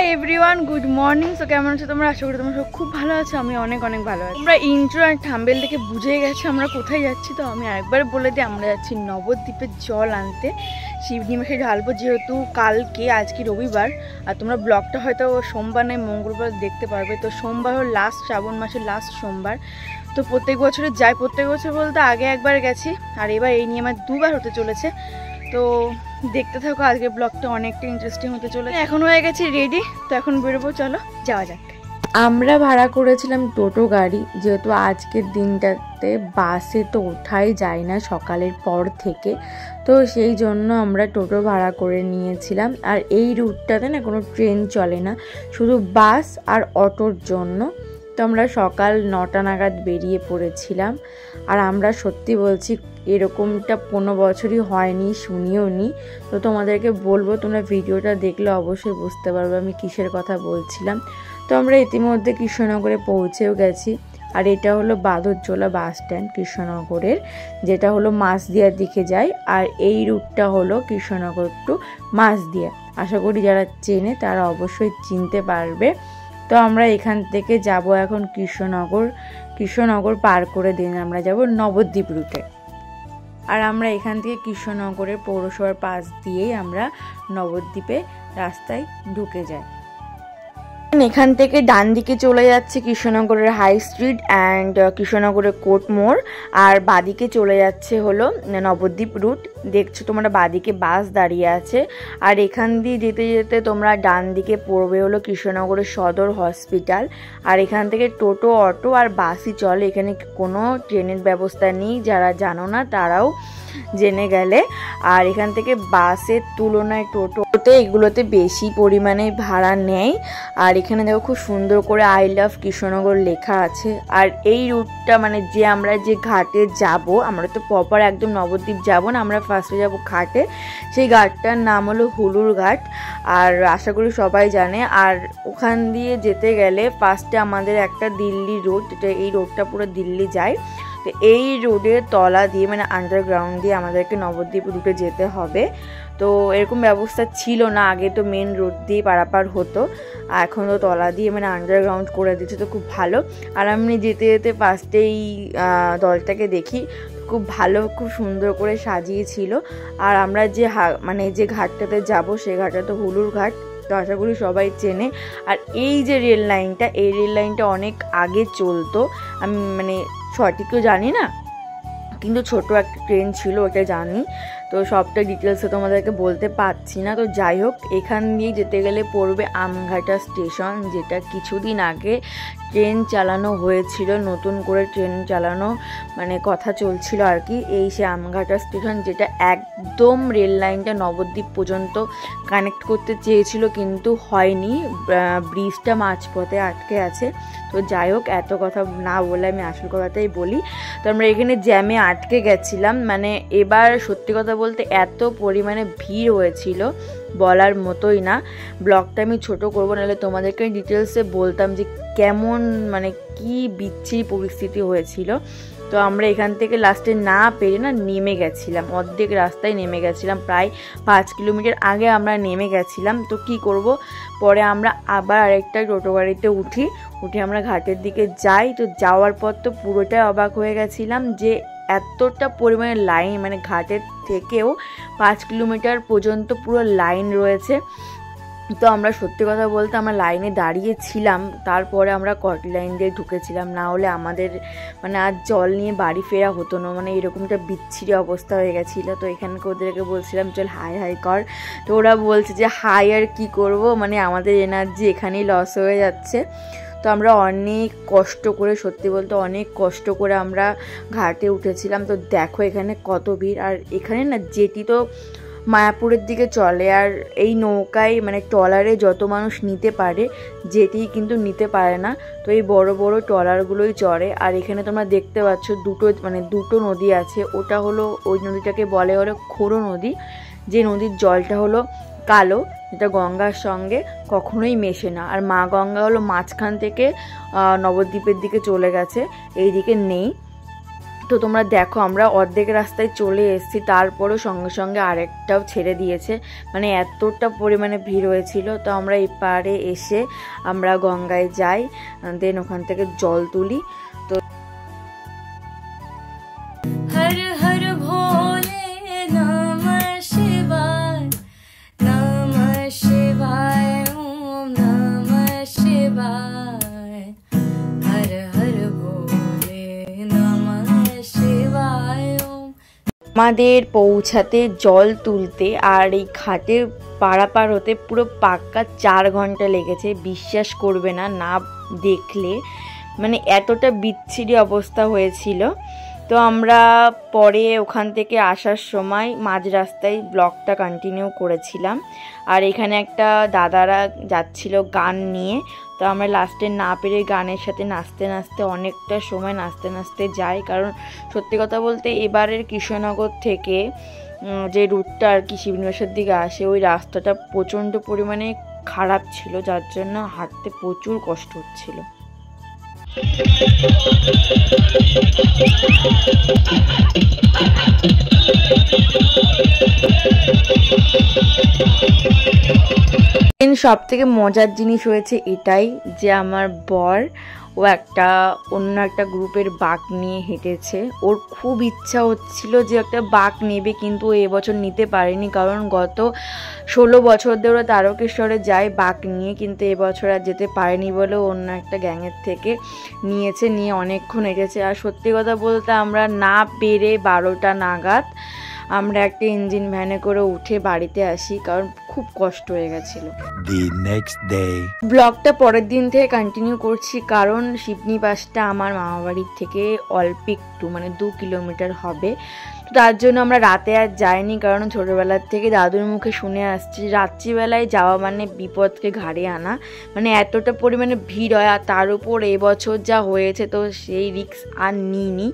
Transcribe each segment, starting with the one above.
Hi everyone, good morning. So কেমন আছো তোমরা? আশা করি তোমরা সব খুব ভালো আছো। আমি অনেক অনেক ভালো আছি। তোমরা ইন্ট্রো আর থাম্বনেল থেকে বুঝে গেছো আমরা কোথায় যাচ্ছি। তো আমি আরেকবার বলে দিই, আমরা যাচ্ছি নবদ্বীপের জল আনতে। শিবনিমাসে ঢালবো, যেহেতু কালকে আজকে রবিবার আর তোমরা ব্লগটা হয়তো সোমবার নয় মঙ্গলবার দেখতে পারবে। তো সোমবার হল লাস্ট, শ্রাবণ মাসের লাস্ট সোমবার। তো প্রত্যেক বছরে যাই, প্রত্যেক বছর বলতে আগে একবার গেছি আর এবার এই নিয়ে আমার দুবার হতে চলেছে। তো দেখতে থাকো, আজকে ব্লগটা অনেকটা ইন্টারেস্টিং হতে চলেছে। এখন হয়ে গেছি রেডি, তো এখন বেরোবো, চলো যাওয়া যাক। আমরা ভাড়া করেছিলাম টোটো গাড়ি, যেহেতু আজকের দিনটাতে বাসে তো ওঠাই যায় না সকালের পর থেকে, তো সেই জন্য আমরা টোটো ভাড়া করে নিয়েছিলাম। আর এই রুটটাতে না কোনো ট্রেন চলে না, শুধু বাস আর অটোর জন্য। তো আমরা সকাল 9টা নাগাদ বেরিয়ে পড়েছিলাম। আর আমরা সত্যি বলছি, এরকমটা 15 বছরই হয়নি, শুনিও নি। তো তোমাদেরকে বলবো, তোমরা ভিডিওটা দেখলে অবশ্যই বুঝতে পারবে আমি কিসের কথা বলছিলাম। তো আমরা ইতিমধ্যে কৃষ্ণনগরে পৌঁছেও গেছি। আর এটা হলো বাঁদরজোলা বাস স্ট্যান্ড কৃষ্ণনগরের, যেটা হলো মাছদিয়ার দিকে যায়। আর এই রুটটা হলো কৃষ্ণনগর টু মাছদিয়া। আশা করি যারা চেনে তারা অবশ্যই চিনতে পারবে। তো আমরা এখান থেকে যাব এখন কৃষ্ণনগর পার করে দিন আমরা যাব নবদ্বীপ রুটে। আর আমরা এখান থেকে কৃষ্ণনগরের পৌরসভার পাশ দিয়েই আমরা নবদ্বীপে রাস্তায় ঢুকে যাই। এখান থেকে ডান দিকে চলে যাচ্ছে কৃষ্ণনগরের হাই স্ট্রিট অ্যান্ড কৃষ্ণনগরের কোর্ট মোড়, আর বাদিকে চলে যাচ্ছে হলো নবদ্বীপ রুট। দেখছো তোমরা বাদিকে বাস দাঁড়িয়ে আছে। আর এখান দিয়ে যেতে যেতে তোমরা ডান দিকে পড়বে হলো কৃষ্ণনগরের সদর হসপিটাল। আর এখান থেকে টোটো, অটো আর বাসই চলে, এখানে কোনো ট্রেনের ব্যবস্থা নেই। যারা জানো না তারাও জেনে গেলে। আর এখান থেকে বাসের তুলনায় টোটোতে এগুলোতে বেশি পরিমাণে ভাড়া নেয়। আর এখানে দেখো খুব সুন্দর করে আই লাভ কৃষ্ণনগর লেখা আছে। আর এই রুটটা মানে যে আমরা যে ঘাটে যাব, আমরা তো প্রপার একদম নবদ্বীপ যাব না, আমরা ফার্স্টে যাব ঘাটে। সেই ঘাটটার নাম হলো হুলুর ঘাট, আর আশা করি সবাই জানে। আর ওখান দিয়ে যেতে গেলে ফার্স্টে আমাদের একটা দিল্লি রোড, যেটা এই রোডটা পুরো দিল্লি যায়। তো এই রোডের তলা দিয়ে মানে আন্ডারগ্রাউন্ড দিয়ে আমাদেরকে নবদ্বীপ রুটে যেতে হবে। তো এরকম ব্যবস্থা ছিল না আগে, তো মেন রোড দিয়ে পারাপার হতো। এখন তো তলা দিয়ে মানে আন্ডারগ্রাউন্ড করে দিচ্ছে, তো খুব ভালো। আর আমি যেতে যেতে ফার্স্টেই দলটাকে দেখি, খুব ভালো, খুব সুন্দর করে সাজিয়েছিল। আর আমরা যে যে ঘাটটাতে যাব সেই ঘাটটা তো হুলুর ঘাট, তো আশা করি সবাই চেনে। আর এই যে রেল লাইনটা, এই রেল লাইনটা অনেক আগে চলতো, আমি মানে সঠিকও জানি না, কিন্তু ছোট একটা ট্রেন ছিল ওটা জানি। তো সবটা ডিটেলসে তোমাদেরকে বলতে পারছি না। তো যাই হোক, এখান দিয়ে যেতে গেলে পড়বে আমঘাটা স্টেশন, যেটা কিছুদিন আগে ট্রেন চালানো হয়েছিল, নতুন করে ট্রেন চালানো মানে কথা চলছিল আর কি। এই সে আমঘাটা স্টেশন, যেটা একদম রেল লাইনটা নবদ্বীপ পর্যন্ত কানেক্ট করতে চেয়েছিল কিন্তু হয়নি, ব্রিজটা মাঝপথে আটকে আছে। তো যাই হোক, এত কথা না বলে আমি আসল কথাটাই বলি। তো আমরা এখানে জ্যামে আটকে গেছিলাম, মানে এবার সত্যি কথা বলতে এত পরিমাণে ভিড় হয়েছিল বলার মতোই না। ব্লগটা আমি ছোট করবো, নাহলে তোমাদেরকে ডিটেলসে বলতাম যে কেমন মানে কি বিচ্ছিরি পরিস্থিতি হয়েছিল। তো আমরা এখান থেকে লাস্টে না পেরে না নেমে গেছিলাম, অর্ধেক রাস্তায় নেমে গেছিলাম, প্রায় 5 কিলোমিটার আগে আমরা নেমে গেছিলাম। তো কি করব, পরে আমরা আবার আরেকটা টোটো গাড়িতে উঠে আমরা ঘাটের দিকে যাই। তো যাওয়ার পর তো পুরোটাই অবাক হয়ে গেছিলাম যে এতটা পরিমাণে লাইন, মানে ঘাটের থেকেও 5 কিলোমিটার পর্যন্ত পুরো লাইন রয়েছে। তো আমরা সত্যি কথা বলতে আমরা লাইনে দাঁড়িয়েছিলাম, তারপরে আমরা কট লাইন দিয়ে ঢুকেছিলাম, না হলে আমাদের মানে আর জল নিয়ে বাড়ি ফেরা হতো না, মানে এরকমটা বিচ্ছিরি অবস্থা হয়ে গেছিলো। তো এখানকে ওদেরকে বলছিলাম চল হাই হাই কর, তো ওরা বলছে যে হাই আর কি করব, মানে আমাদের এনার্জি এখানেই লস হয়ে যাচ্ছে। তো আমরা অনেক কষ্ট করে, সত্যি বলতে অনেক কষ্ট করে আমরা ঘাটে উঠেছিলাম। তো দেখো এখানে কত ভিড়। আর এখানে না জেটি তো মায়াপুরের দিকে চলে, আর এই নৌকায় মানে ট্রলারে যত মানুষ নিতে পারে, জেটি কিন্তু নিতে পারে না। তো এই বড় বড় ট্রলারগুলোই চড়ে। আর এখানে তোমরা দেখতে পাচ্ছ দুটো নদী আছে, ওটা হলো ওই নদীটাকে বলে হলো খোরো নদী, যে নদীর জলটা হলো কালো, যেটা গঙ্গার সঙ্গে কখনোই মেশে না। আর মা গঙ্গা হলো মাঝখান থেকে নবদ্বীপের দিকে চলে গেছে, এই দিকে নেই। তো তোমরা দেখো আমরা অর্ধেক রাস্তায় চলে এসেছি, তারপরেও সঙ্গে সঙ্গে আরেকটাও ছেড়ে দিয়েছে, মানে এতটা পরিমাণে ভিড় হয়েছিল। তো আমরা এই পাড়ে এসে আমরা গঙ্গায় যাই, দেন ওখান থেকে জল তুলি। তো হর হর ভোলে নমঃ শিবায়, নমঃ শিবায়, ওম নমঃ শিবায়, হর হর ভোলে নমঃ শিবায়। আমাদের পৌঁছাতে জল তুলতে আর এই ঘাটে পারাপার হতে পুরো পাক্কা 4 ঘন্টা লেগেছে। বিশ্বাস করবে না, না দেখলে মানে এতটা বিচ্ছিরি অবস্থা হয়েছিল। তো আমরা পরে ওখান থেকে আসার সময় মাঝ রাস্তায় ব্লগটা কন্টিনিউ করেছিলাম। আর এখানে একটা দাদারা যাচ্ছিল গান নিয়ে, তো আমরা লাস্টে না পেরে গানের সাথে নাচতে নাচতে অনেকটা সময় নাচতে নাচতে যাই। কারণ সত্যি কথা বলতে এবারের কৃষ্ণনগর থেকে যে রুটটা আর কি শিবনিবাসের দিকে আসে, ওই রাস্তাটা প্রচণ্ড পরিমাণে খারাপ ছিল, যার জন্য হাঁটতে প্রচুর কষ্ট হচ্ছিল। সব থেকে মজার জিনিস হয়েছে এটাই যে আমার বর ও অন্য একটা গ্রুপের বাঘ নিয়ে হেঁটেছে। ওর খুব ইচ্ছা হচ্ছিল যে একটা বাঘ নেবে, কিন্তু ও এবছর নিতে পারেনি, কারণ গত 16 বছর ধরে তারকেশ্বরে যায় বাঘ নিয়ে, কিন্তু এবছর আর যেতে পারেনি বলে অন্য একটা গ্যাংয়ের থেকে নিয়ে অনেকক্ষণ হেঁটেছে। আর সত্যি কথা বলতে আমরা না পেরে 12টা নাগাদ আমরা একটা ইঞ্জিন ভ্যানে করে উঠে বাড়িতে আসি, কারণ খুব কষ্ট হয়ে গেছিল। ব্লগটা পরের দিন থেকে কন্টিনিউ করছি, কারণ শিবনিবাসটা আমার মামাবাড়ির থেকে অল্প একটু মানে 2 কিলোমিটার হবে। তার জন্য আমরা রাতে আর যাইনি, কারণ ছোটোবেলার থেকে দাদুর মুখে শুনে আসছি রাত্রিবেলায় যাওয়া মানে বিপদকে ঘাড়ে আনা, মানে এতটা পরিমাণে ভিড় হয়। আর তার উপর এবছর যা হয়েছে, তো সেই রিস্ক আর নিইনি।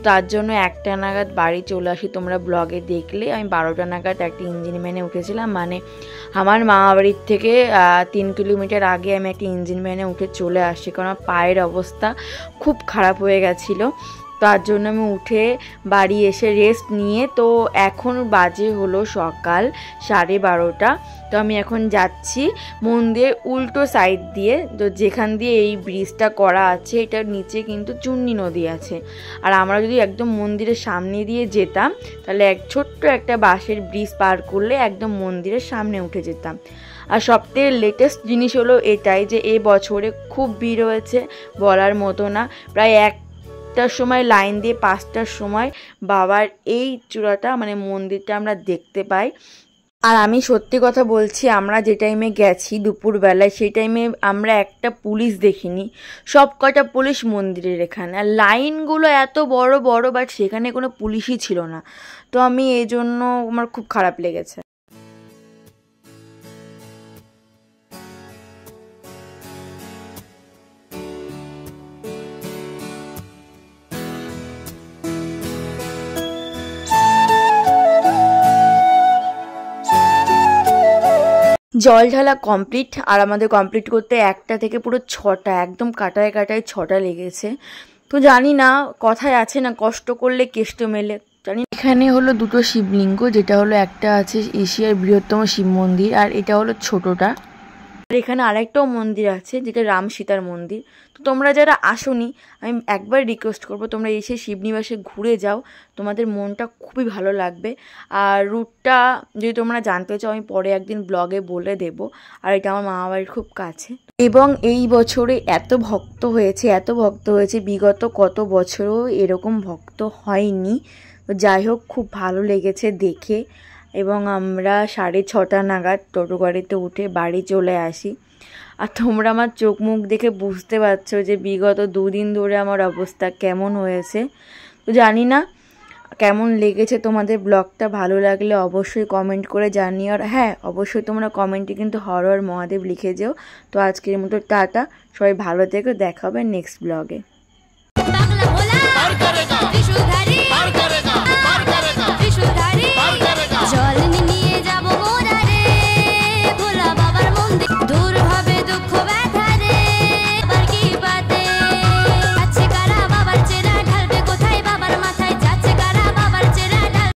তার জন্য 1টা নাগাদ বাড়ি চলে আসি। তোমরা ব্লগে দেখলে আমি 12টা নাগাদ একটা ইঞ্জিন ভ্যানে উঠেছিলাম, মানে আমার মামাবাড়ির থেকে 3 কিলোমিটার আগে আমি একটা ইঞ্জিন ভ্যানে উঠে চলে আসি, কারণ পায়ের অবস্থা খুব খারাপ হয়ে গেছিলো। তার জন্য আমি উঠে বাড়ি এসে রেস্ট নিয়ে, তো এখন বাজে হলো সকাল 12:30। তো আমি এখন যাচ্ছি মন্দিরের উল্টো সাইড দিয়ে, তো যেখান দিয়ে এই ব্রিজটা করা আছে এটার নিচে কিন্তু চুন্নি নদী আছে। আর আমরা যদি একদম মন্দিরের সামনে দিয়ে যেতাম, তাহলে ছোট্ট একটা বাঁশের ব্রিজ পার করলে একদম মন্দিরের সামনে উঠে যেতাম। আর সবথেকে লেটেস্ট জিনিস হলো এটাই যে এ বছরে খুব ভিড় হয়েছে, বলার মতো না। প্রায় 1টার সময় লাইন দিয়ে 5টার সময় বাবার এই চূড়াটা মানে মন্দিরটা আমরা দেখতে পাই। আর আমি সত্যি কথা বলছি, আমরা যে টাইমে গেছি দুপুরবেলায়, সেই টাইমে আমরা একটা পুলিশ দেখিনি, সব কটা পুলিশ মন্দিরের এখানে। আর লাইনগুলো এত বড় বড়, বাট সেখানে কোনো পুলিশই ছিল না। তো আমি এই জন্য আমার খুব খারাপ লেগেছে। জল ঢালা কমপ্লিট, আর আমাদের কমপ্লিট করতে 1টা থেকে পুরো 6টা, একদম কাটায় কাটায় 6টা লেগেছে। তো জানি না, কথায় আছে না কষ্ট করলে কেষ্ট মেলে, জানি। এখানে হলো 2টো শিবলিঙ্গ, যেটা হলো একটা আছে এশিয়ার বৃহত্তম শিব মন্দির, আর এটা হলো ছোটটা। আর এখানে আরেকটাও মন্দির আছে যেটা রাম সীতার মন্দির। তো তোমরা যারা আসোনি, আমি একবার রিকোয়েস্ট করবো তোমরা এসে শিবনিবাসে ঘুরে যাও, তোমাদের মনটা খুবই ভালো লাগবে। আর রুটটা যদি তোমরা জানতে চাও আমি পরে একদিন ব্লগে বলে দেব। আর এটা আমার মামাবাড়ির খুব কাছে। এবং এই বছরে এত ভক্ত হয়েছে, বিগত কত বছরও এরকম ভক্ত হয়নি। যাই হোক, খুব ভালো লেগেছে দেখে। এবং আমরা 6:30 নাগাদ টোটো গাড়িতে উঠে বাড়ি চলে আসি। আর তোমরা আমার চোখ মুখ দেখে বুঝতে পারছো যে বিগত 2 দিন ধরে আমার অবস্থা কেমন হয়েছে। তো জানি না কেমন লেগেছে তোমাদের ব্লগটা, ভালো লাগলে অবশ্যই কমেন্ট করে জানিও। আর হ্যাঁ, অবশ্যই তোমরা কমেন্টে কিন্তু হর হর মহাদেব লিখে যেও। তো আজকের মতো টাটা, সবাই ভালো থেকো, দেখা হবে নেক্সট ব্লগে।